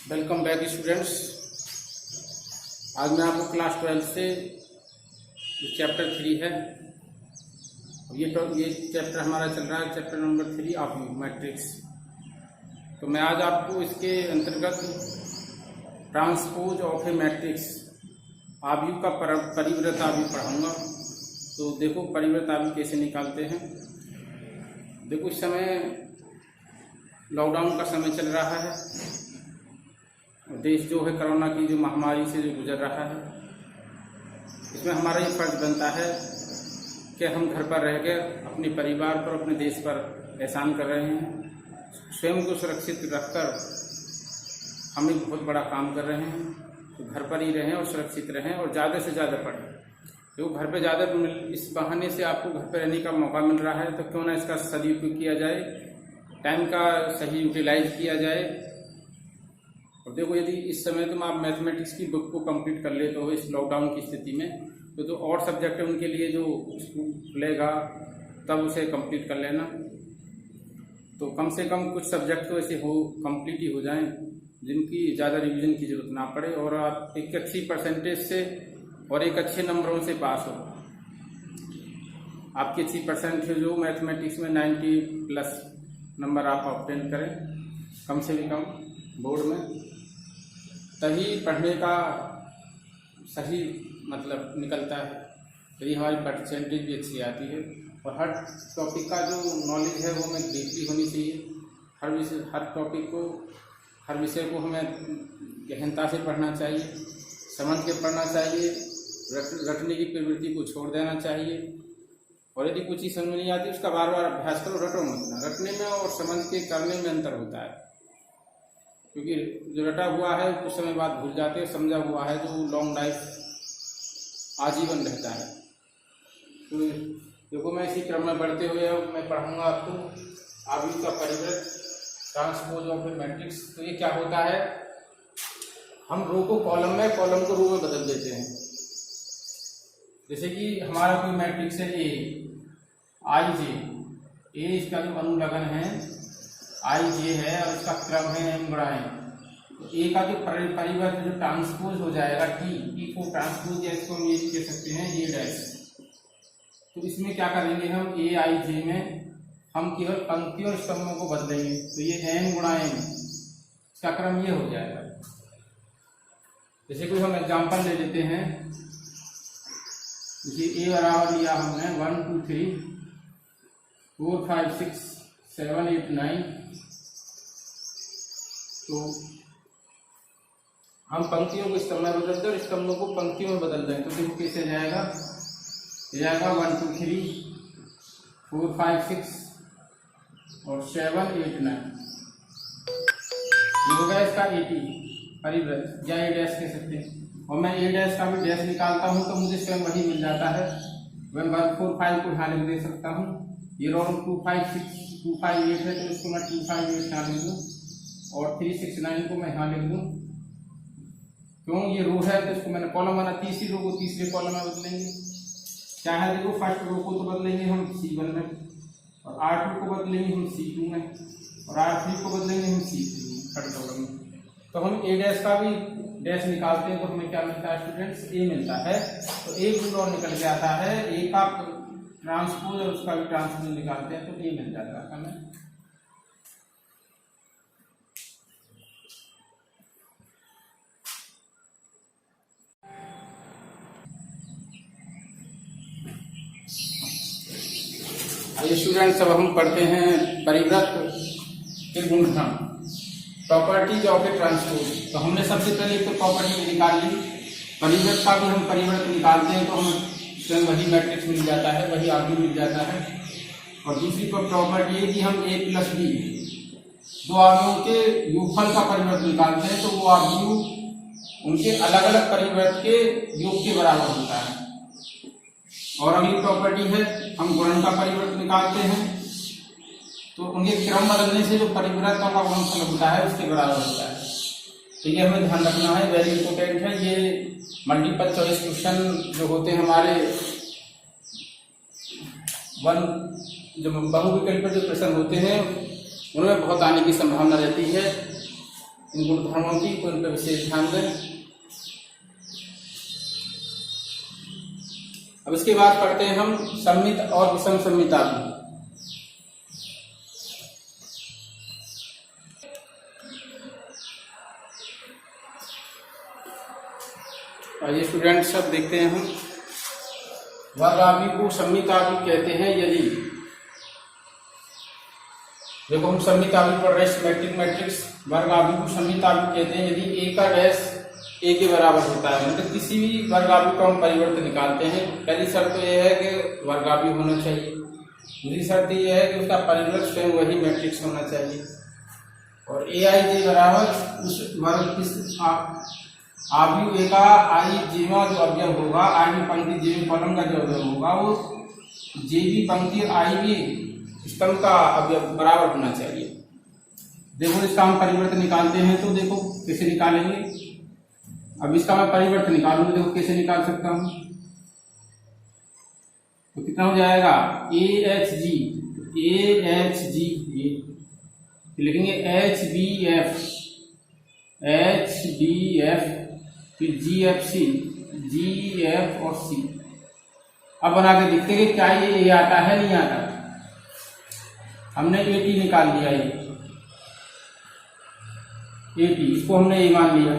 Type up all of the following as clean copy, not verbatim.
Welcome back students. आज मैं आपको क्लास 12 से चैप्टर 3 है। ये चैप्टर हमारा चल रहा है चैप्टर नंबर 3 ऑफ मैट्रिक्स। तो मैं आज आपको इसके अंतर्गत ट्रांसपोज ऑफ ए मैट्रिक्स आव्यूह का परिवृत आव्यूह पढ़ाऊंगा। तो देखो परिवृत आव्यूह कैसे निकालते हैं। देखो इस समय लॉकडाउन का समय चल रहा है। देश जो है कोरोना की जो महामारी से जो गुजर रहा है, इसमें हमारा ये फर्ज बनता है कि हम घर पर रहकर अपने परिवार पर, अपने देश पर एहसान कर रहे हैं। स्वयं को सुरक्षित रखकर हम एक बहुत बड़ा काम कर रहे हैं। तो घर पर ही रहें और सुरक्षित रहें और ज़्यादा से ज़्यादा पढ़ें। जो घर पे ज़्यादा इस बहाने से आपको घर पर रहने का मौका मिल रहा है, तो क्यों ना इसका सदुपयोग किया जाए, टाइम का सही यूटिलाइज किया जाए। और देखो यदि इस समय तुम आप मैथमेटिक्स की बुक को कंप्लीट कर लेते हो इस लॉकडाउन की स्थिति में, तो और सब्जेक्ट है उनके लिए जो स्कूल खुलेगा तब उसे कंप्लीट कर लेना। तो कम से कम कुछ सब्जेक्ट तो ऐसे हो कंप्लीट ही हो जाएं जिनकी ज़्यादा रिवीजन की जरूरत ना पड़े और आप एक अच्छी परसेंटेज से और एक अच्छे नंबरों से पास हो। आपकी अच्छी परसेंट है जो मैथमेटिक्स में 90+ नंबर आप ऑब्टेन करें कम से भी कम बोर्ड में, तभी पढ़ने का सही मतलब निकलता है। यदि हमारी परसेंटेज भी अच्छी आती है और हर टॉपिक का जो नॉलेज है वो हमें डीपली होनी चाहिए। हर टॉपिक को, हर विषय को हमें गहनता से पढ़ना चाहिए, समझ के पढ़ना चाहिए, रटने की प्रवृत्ति को छोड़ देना चाहिए। और यदि कुछ चीज़ समझ में नहीं आती उसका बार बार अभ्यास करो, रटो मत। रटने में और समझ के करने में अंतर होता है, क्योंकि जो रटा हुआ है कुछ समय बाद भूल जाते हैं, समझा हुआ है जो लॉन्ग लाइफ आजीवन रहता है। तो देखो मैं इसी क्रम में बढ़ते हुए मैं पढ़ाऊंगा आपको आव्यूह का परिवृत, ट्रांसपोज ऑफ ए मैट्रिक्स। तो ये क्या होता है, हम रो को कॉलम में, कॉलम को रो में बदल देते हैं। जैसे कि हमारा कोई मैट्रिक्स है ए आई जे, ए इसका जो अनुलग्न है आई जे है और इसका क्रम है एम गुणा एन। तो ए का जो परिवर्त जो ट्रांसपोज हो जाएगा टी को ट्रांसपोज, या इसको हम ये कह सकते हैं ए डैश। तो इसमें क्या करेंगे हम, ए आई जे में हम केवल पंक्तियों और स्तंभों को बदलेंगे। तो ये एन गुणा एन, इसका क्रम ये हो जाएगा। जैसे कोई हम एग्जाम्पल ले लेते हैं, जैसे ए बराबर लिया हमने 1 2 3 4 5 6 7 8 9। तो हम पंक्तियों को स्तंभ में बदल दें और स्तंभों को पंक्तियों में बदल दें। तो देखो कैसे जाएगा, 1 2 3 4 5 6 और 7 8 9। ये हो गया इसका 80 परिवृत, या ए डैश कह सकते हैं। और मैं ए डैश का भी डैश निकालता हूं तो मुझे स्वयं वही मिल जाता है। मैं 1 4 5 को यहाँ लिख दे सकता हूँ। ये रॉन्ग 2 5 6 2 5 8 है तो इसको मैं 2 5 8 यहाँ लिख दूँ और 3 6 9 को मैं यहाँ लिख दूँ। क्यों, ये रो है तो इसको मैंने कॉलम बना, तीसरी रो को तीसरे कॉलम में बदलेंगे। क्या है देखो, फर्स्ट रो को तो बदलेंगे हम C1 में, और R2 को बदलेंगे हम C2 में, और R3 को बदलेंगे हम C3 में, थर्ड कॉलम में। तो हम ए डैश का भी डैश निकालते हैं तो हमें क्या मिलता है स्टूडेंट्स, ए मिलता है। तो एक रूल और निकल के आता है, ए का ट्रांसपोज और उसका भी ट्रांसपोज निकालते हैं तो ए मिल जाता है हमें। आइए स्टूडेंट्स, अब हम पढ़ते हैं परिवृत के गुणधर्म, प्रॉपर्टीज ऑफ ए ट्रांसपोज। तो हमने सबसे पहले तो प्रॉपर्टी निकाल ली, परिवृत का भी हम परिवृत निकालते हैं तो हमें स्वयं वही मैट्रिक्स मिल जाता है, वही आव्यूह मिल जाता है। और दूसरी प्रॉपर्टी है कि हम a + b दो आव्यूहों के योगफल का परिवृत निकालते हैं तो वो आव्यूह उनके अलग अलग परिवृत के योग के बराबर होता है। और अगली प्रॉपर्टी है हम गुणन का परिवृत निकालते हैं तो उनके क्रम बदलने से जो परिवृत का गुणनफल होता है उसके बराबर होता है। तो ये हमें ध्यान रखना है, वेरी इंपॉर्टेंट है। ये मल्टीपल चॉइस क्वेश्चन जो होते हैं हमारे जो बहुविकल्प जो प्रश्न होते हैं उनमें बहुत आने की संभावना रहती है। इन गुणधर्मों की, तो इन पर विशेष ध्यान दें। अब इसके बाद पढ़ते हैं हम सममित और विषम सममित आव्यूह। आइए स्टूडेंट सब देखते हैं हम वर्ग आव्यूह को सममित आव्यूह कहते हैं यदि, देखो हम सममित आव्यूह पढ़ रहे हैं, सिमेट्रिक मैट्रिक्स। वर्ग आव्यूह को सममित आव्यूह कहते हैं यदि ए का डैश ए के बराबर होता है, मतलब किसी भी वर्ग आव्यूह का हम परिवर्तन निकालते हैं। पहली शर्त तो यह है कि वर्ग आव्यूह होना चाहिए, दूसरी शर्त यह है कि उसका परिवर्तक स्वयं वही मैट्रिक्स होना चाहिए, और ए आई जे बराबर उस वर्ग किस आव्यूह ए का आई जेवा जो अवयव होगा, आई भी पंक्ति जेवी कॉलम का जो अवयव होगा, वो जेवी पंक्ति आई भी स्तंभ का अवयव बराबर होना चाहिए। देखो इसका हम परिवर्तन निकालते हैं, तो देखो कैसे निकालेंगे। अब इसका मैं परिवर्तन निकालूंगा, देखो कैसे निकाल सकता हूं। तो कितना हो जाएगा, ए एच जी लिखेंगे एच बी एफ फिर जी एफ सी, जी एफ और सी। अब बना के देखते हैं कि क्या ये आता है नहीं आता। हमने ए टी निकाल लिया, ए टी इसको हमने ए मान लिया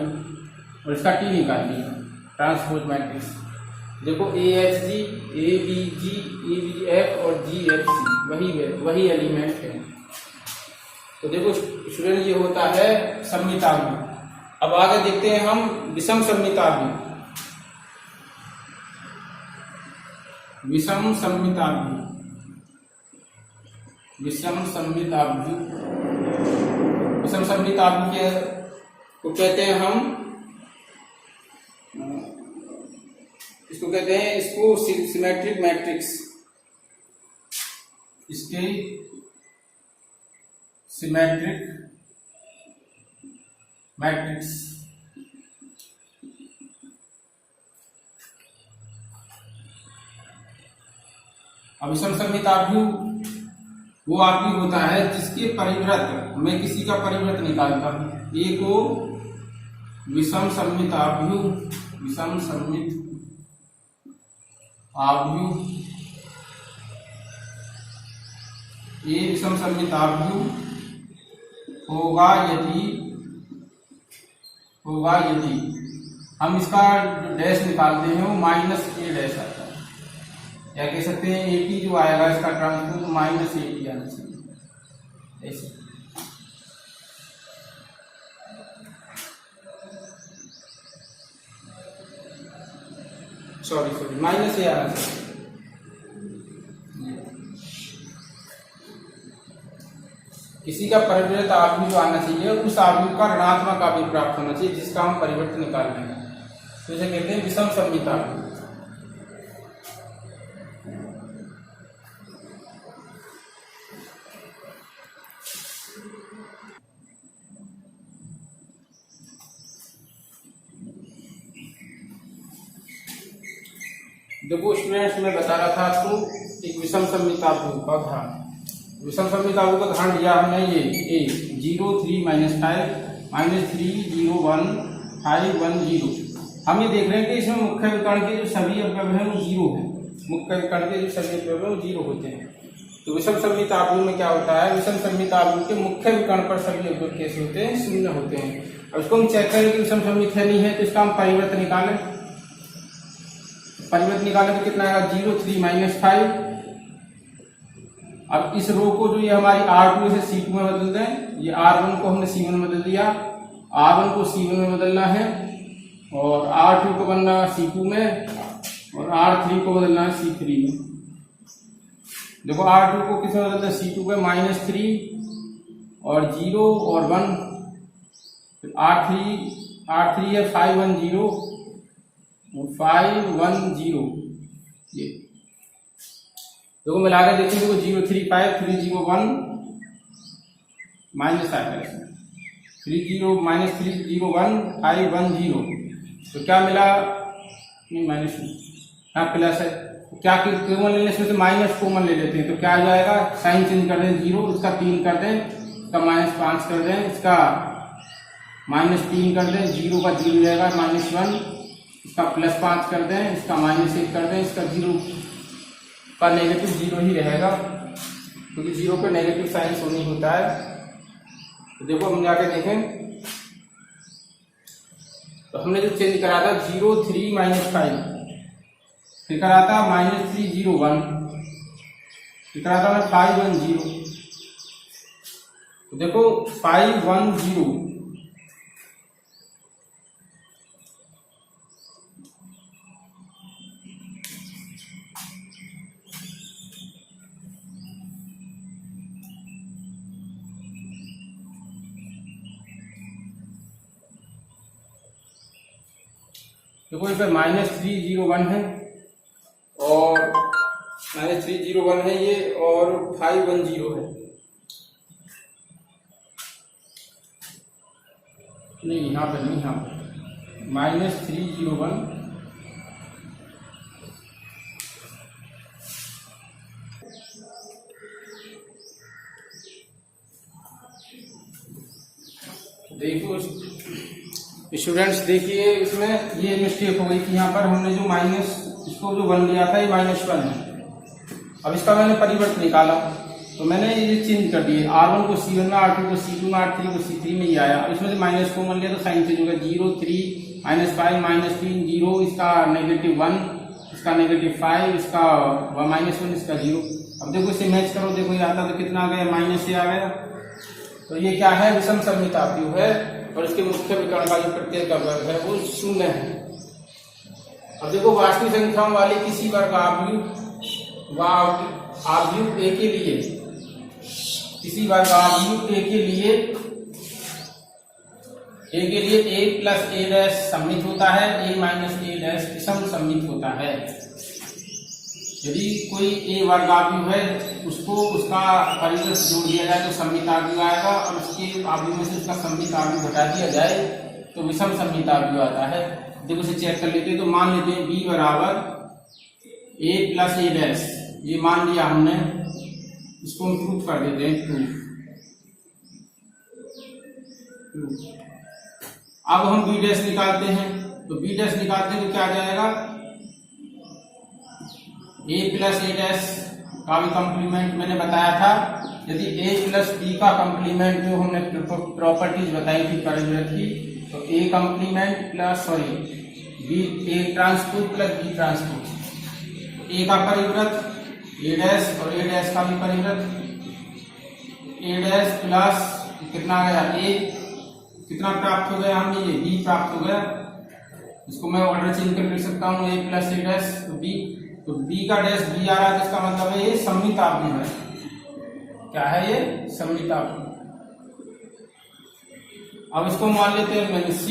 और इसका टी निकाल लिया, ट्रांसपोज मैट्रिक्स। देखो A H G, A B F और जी एफ सी वही एलिमेंट है। तो देखो स्टूडेंट ये होता है सममित आव्यूह। अब आगे देखते हैं हम विषम सममित आव्यूह। विषम सममित आव्यूह को कहते हैं हम, इसको कहते हैं, इसको सिमेट्रिक मैट्रिक्स, इसके सिमेट्रिक मैट्रिक्स। अब विषम सममित आव्यूह वो आव्यूह होता है जिसके परिव्रत, मैं किसी का परिव्रत निकालता हूं, ए को विषम सममित आव्यूह ये विषम सममित आव्यूह होगा यदि हम इसका जो डैश निकालते हैं वो माइनस ए डैश आता है, या कह सकते हैं ए टी जो आएगा इसका ट्रांसपोज माइनस ए टी आना चाहिए, ऐसे। सॉरी माइनस ए आना चाहिए। किसी का परिवर्तित आव्यूह जो आना चाहिए उस आव्यूह का ऋणात्मक आव्यूह प्राप्त होना चाहिए जिसका हम परिवर्तन निकाल लेंगे, तो इसे कहते हैं विषम सममित आव्यूह। देखो स्टूडेंट्स मैं बता रहा था आपको एक विषम सममित आव्यूह का उदाहरण, विषम सममित आव्यूह का उदाहरण दिया हमने ये ए 0 3 -5 -3 0 1 5 1 0। हम ये देख रहे हैं कि इसमें मुख्य विकर्ण के जो सभी अवयव हैं वो 0 हैं, मुख्य विकर्ण के जो सभी अवयव हैं वो 0 होते हैं। तो विषम सममित आव्यूह में क्या होता है, विषम सममित आव्यूह के मुख्य विकर्ण पर सभी अवयव कैसे होते हैं, 0 होते हैं। अब इसको हम चेक करें कि विषम सममित है नहीं है, तो इसका हम परिवर्तन निकालें। परिवर्तन निकालें तो कितना आएगा, 0 3 -5। अब इस रो को जो ये हमारी R2 से C2 में बदल दें, ये R1 को हमने C1 में बदल दिया, R1 को C1 में बदलना है और R2 को बदलना है C2 में और R3 को बदलना है C3 में। देखो R2 को किसमें बदलते हैं, C2 में -3 और 0 और 1, फिर R3 है 5 1 0 और 5 1 0। ये देखो मिला के देखिए, देखो 0 3 5 3 0 1 माइनस आएगा इसमें 3 0 -3 0 1 5 1 0। तो क्या मिला, नहीं माइनस यहाँ प्लस है, तो क्या कॉमन लेने से माइनस कॉमन ले लेते हैं, तो क्या आ जाएगा, साइन चेंज कर दें 0, इसका 3 कर दें, इसका -5 कर दें, इसका -3 कर दें, 0 का 0 रहेगा -1, इसका +5 कर दें, इसका -1 कर दें, इसका 0 का नेगेटिव 0 ही रहेगा क्योंकि 0 पे नेगेटिव साइन शो नहीं होता है। तो देखो हम जाके देखें तो हमने जो चेंज करा था 0 3 -5, फिर करा था -3 0 1, फिर करा था 5 1 0। तो देखो 5 1 0 देखो इस पर -3 0 1 है और -3 0 1 है ये, और 5 1 0 है। नहीं यहाँ पे नहीं, यहाँ पे -3 0 1, देखो स्टूडेंट्स देखिए इसमें ये मिस्टेक हो गई थी। यहाँ पर हमने जो माइनस इसको जो 1 लिया था ये -1 है। अब इसका मैंने परिवर्त निकाला तो मैंने ये चेंज कर दिए, R1 को C1 में, R2 को C2 में, R3 को C3 में ये आया। अब इसमें से माइनस को मान लिया तो साइन चेंज हो गया, 0 3 -5 -3 0, इसका -1, इसका -5, इसका -1, इसका 0। अब देखो इसे मैच करो, देखो ये आता तो कितना आ गया, माइनस से आ गया। तो ये क्या है, विषम सममितापीय है और इसके मुख्य विकर्ण का जो प्रत्येक का वर्ग है वो 0 है। अब देखो वास्तविक संख्याओं वाले किसी वर्ग आव्यूह ए के लिए, किसी वर्ग आव्यूह ए के लिए a प्लस a' सममित होता है, a माइनस a' विषम सममित होता है। यदि कोई a वर्ग आव्यूह है उसको उसका परिवर्त जोड़ दिया जाए तो सममित आव्यूह आएगा, और उसके आव्यूह में से उसका सममित आव्यूह घटा दिया जाए तो विषम सममित आव्यूह आता है। देखो इसे चेक कर लेते हैं। तो मान लेते हैं b बराबर a प्लस a', ये मान लिया हमने, इसको हम प्रूफ कर देते हैं, प्रूफ। अब हम b' निकालते हैं, तो b' निकालते हैं तो क्या आ जाएगा, a प्लस a' का भी कॉम्प्लीमेंट मैंने बताया था। यदि a प्लस b का कॉम्प्लीमेंट जो हमने प्रॉपर्टीज बताई थी परिवर्त की, तो a complement plus b a transpose plus b transpose, a का परिवर्त a' और a' का भी परिवर्त, a' प्लस कितना आ गया, a कितना प्राप्त हो गया हमें, ये b प्राप्त हो गया। इसको मैं ऑर्डर चेंज कर लिख सकता हूँ, a प्लस a' तो b, तो b का डैश b आ रहा है, इसका मतलब है ये सममित आव्यूह है। क्या है ये, सममित आव्यूह। अब इसको मान लेते हैं मैंने c,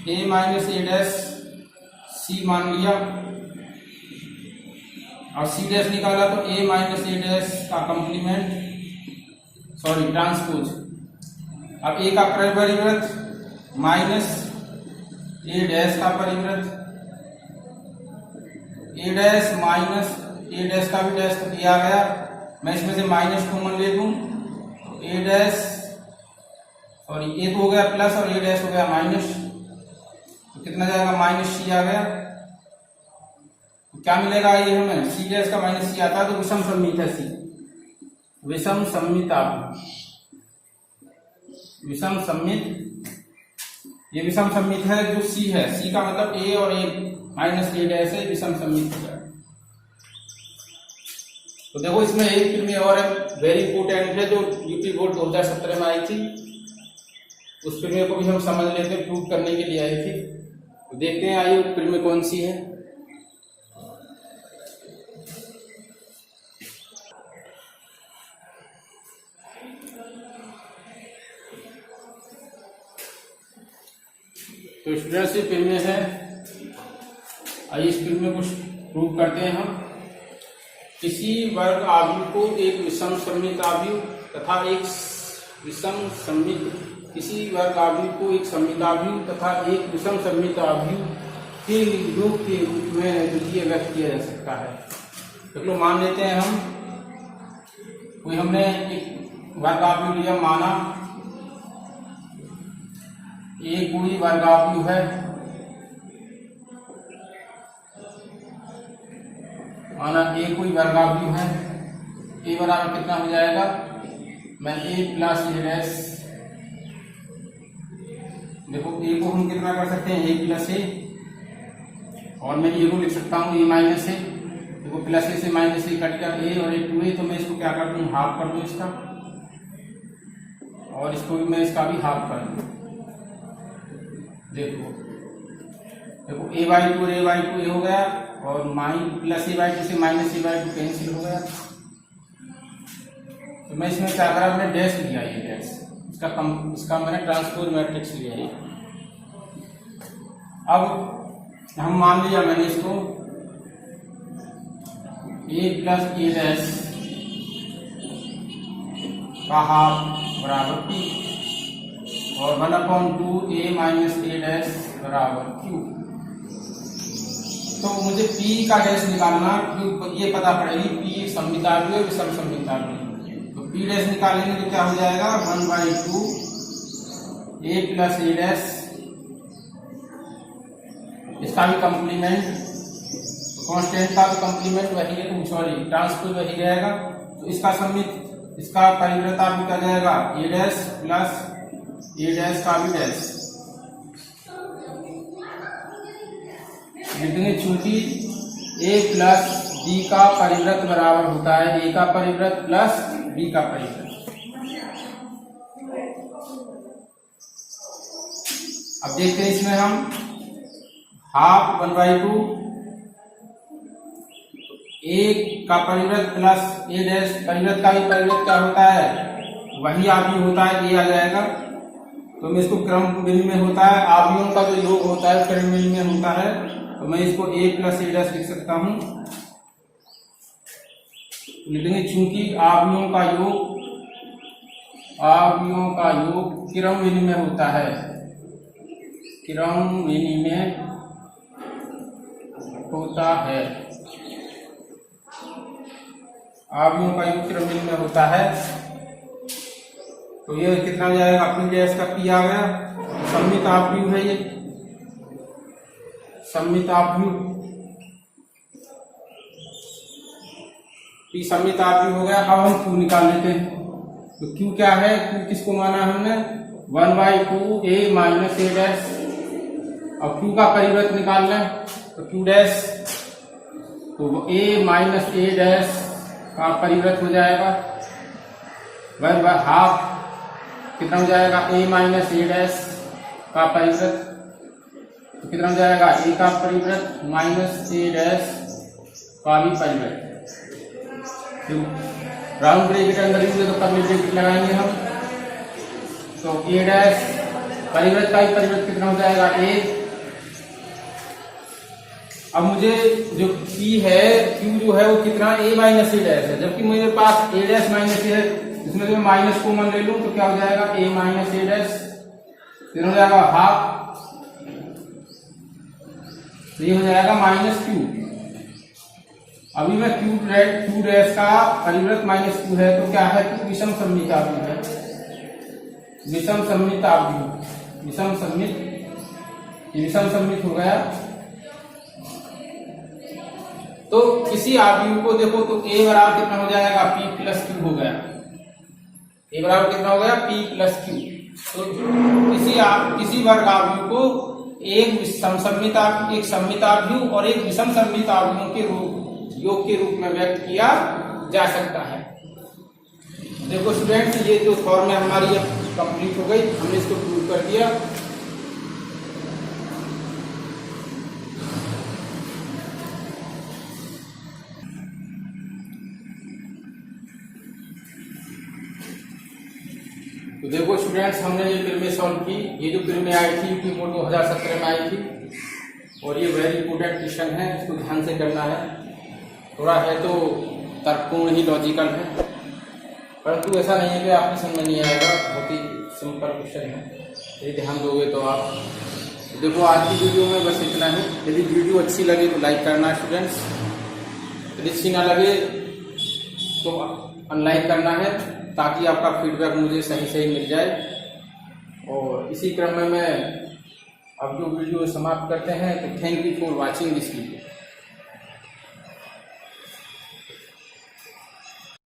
a minus a' c मान लिया, और c' निकाला तो a माइनस a' का कॉम्प्लीमेंट, सॉरी ट्रांसपोज। अब a का परिवर्त माइनस a' का परिवर्त, a' माइनस a' का भी डैश तो दिया गया, मैं इसमें से माइनस कॉमन ले दूं, a' सॉरी a तो हो गया प्लस और a' हो गया माइनस, तो कितना जाएगा, -c आ गया। तो क्या मिलेगा ये हमें, c' का -c आता है तो विषम सममित है c, विषम सममित आव्यूह, विषम सममित, ये विषम सममित है जो c है, c का मतलब a और a माइनस a' से विषम सममित हो जाए। तो देखो इसमें एक फिल्में और वेरी इंपोर्टेंट है जो यूपी बोर्ड 2017 में आई थी, उस फिल्म को भी हम समझ लेते हैं, प्रूव करने के लिए आई थी। तो देखते हैं आइए फिल्म कौन सी है। तो स्टूडेंट्स ये फिल्में है, आइए इस फिल्म में कुछ प्रूव करते हैं हम। किसी वर्ग आव्यूह को एक विषम सममित आव्यूह तथा एक विषम सममित, किसी वर्ग आव्यूह को एक सममित आव्यूह तथा एक विषम सममित आव्यूह के योग के रूप में द्वितीय व्यक्त किया जा सकता है। तो लो मान लेते हैं हम, कोई हमने एक वर्ग आव्यूह लिया, माना ए कोई वर्गाव्यू है, माना ए कोई वर्गाव्यू है, ए बराबर कितना हो जाएगा, मैं ए प्लस ए डैश, देखो ए को हम कितना कर सकते हैं, ए प्लस ए, और मैं ए को लिख सकता हूँ ए माइनस ए, देखो प्लस ए से माइनस ए कट कर ए और ए टू ए, तो मैं इसको क्या कर दूँ, हाफ कर दूँ इसका, और इसको भी मैं इसका भी हाफ कर दूँ। देखो देखो ए बाई टू ए हो गया, और प्लस ए बाई टू से minus A by two cancel हो गया। तो मैं इसमें क्या करा, मैंने डैश लिया, ये डैश इसका मैंने ट्रांसपोज मैट्रिक्स लिया है। अब हम मान लिया मैंने इसको ए प्लस ए डैश का हाफ बराबर पी, और 1/2 ए माइनस ए डैश बराबर क्यू। तो मुझे पी का डैश निकालना, ये पता पड़ेगी पी सममिताव्यय है विषम सममिताव्यय। तो पी डैश निकालेंगे तो क्या हो जाएगा, 1/2 ए प्लस ए डैश, इसका भी कंप्लीमेंट, कांस्टेंट का भी कंप्लीमेंट वही है, सॉरी ट्रांसपोज वही रहेगा। तो इसका परिव्रता भी क्या जाएगा, ए डैश प्लस ए डैश का भी डैश लिखेंगे, चूंकि ए प्लस बी का परिव्रत बराबर होता है ए का परिव्रत प्लस बी का परिव्रत। अब देखते हैं इसमें हम हाफ 1/2 ए का परिव्रत प्लस ए डैश, परिव्रत का भी परिव्रत क्या होता है, वही आव्यूह होता है, ए आ जाएगा। तो मैं इसको क्रम विनिमय होता है, आव्यूहों का जो योग होता है क्रम विनिमय होता है, तो मैं इसको ए प्लस ए डैश लिख सकता हूं। लिखेंगे चूंकि आव्यूहों का योग क्रम विनिमय होता है, क्रम विनिमय होता है, आव्यूहों का योग क्रम विनिमय होता है। तो ये कितना हो जाएगा, अपनी डैश का पी आ गया, सममित आव्यूह है, ये सममित आव्यूह, पी सममित आव्यूह हो गया। अब हम क्यू निकाल लेते हैं। तो क्यू क्या है, क्यू किसको माना हमने, 1/2 ए माइनस ए डैश, और क्यू का परिव्रत निकालना है, तो क्यू डैश, तो ए माइनस ए डैश का परिव्रत हो जाएगा 1/2, कितना हो जाएगा, ए माइनस ए डैश का परिव्रत, तो कितना हो जाएगा, ए का परिव्रत माइनस ए डैश का भी परिव्रत। राउंड ब्रैकेट अंदर ही तो कर्ली ब्रैकेट लगाएंगे हम, तो ए डैश परिव्रत का भी परिव्रत कितना हो जाएगा, ए। अब मुझे जो P है, Q जो है वो कितना, ए माइनस ए डैश है, जबकि मेरे पास ए डैश माइनस ए है, इसमें जो माइनस कॉमन ले लूं तो क्या हो जाएगा, ए माइनस ए डैश, फिर हो जाएगा हाफ, तो ये हो जाएगा माइनस क्यू। अभी मैं क्यू डैश का परिव्रत माइनस क्यू है, तो क्या है, क्यू विषम सममित आव्यूह है, विषम सममित आव्यूह, विषम सममित हो गया। तो किसी आव्यूह को देखो तो ए बराबर कितना हो जाएगा, पी प्लस क्यू हो गया, ए बराबर कितना हो गया, पी प्लस क्यू। तो किसी वर्ग आव्यूह को एक सममित आव्यूह और एक विषम सममित आव्यूहों के योग के रूप में व्यक्त किया जा सकता है। देखो स्टूडेंट्स, ये जो फॉर्मूला हमारी अब कंप्लीट हो गई, हमने इसको प्रूव कर दिया। तो देखो स्टूडेंट्स, हमने ये फिल्में सॉल्व की, ये जो फिल्में आई थी यूपी बोर्ड 2017 में आई थी, और ये वेरी इंपोर्टेंट क्वेश्चन है, इसको ध्यान से करना है। थोड़ा है तो तर्कपूर्ण ही, लॉजिकल है, परंतु ऐसा नहीं है कि आपकी समझ में नहीं आएगा, बहुत ही सिंपल क्वेश्चन है, यदि ध्यान दोगे तो आप। देखो आज की वीडियो में बस इतना ही। यदि वीडियो अच्छी लगे तो लाइक करना स्टूडेंट्स, यदि अच्छी ना लगे तो अनलाइक करना है, ताकि आपका फीडबैक मुझे सही मिल जाए। और इसी क्रम में मैं अब जो वीडियो समाप्त करते हैं, तो thank you for watching this video.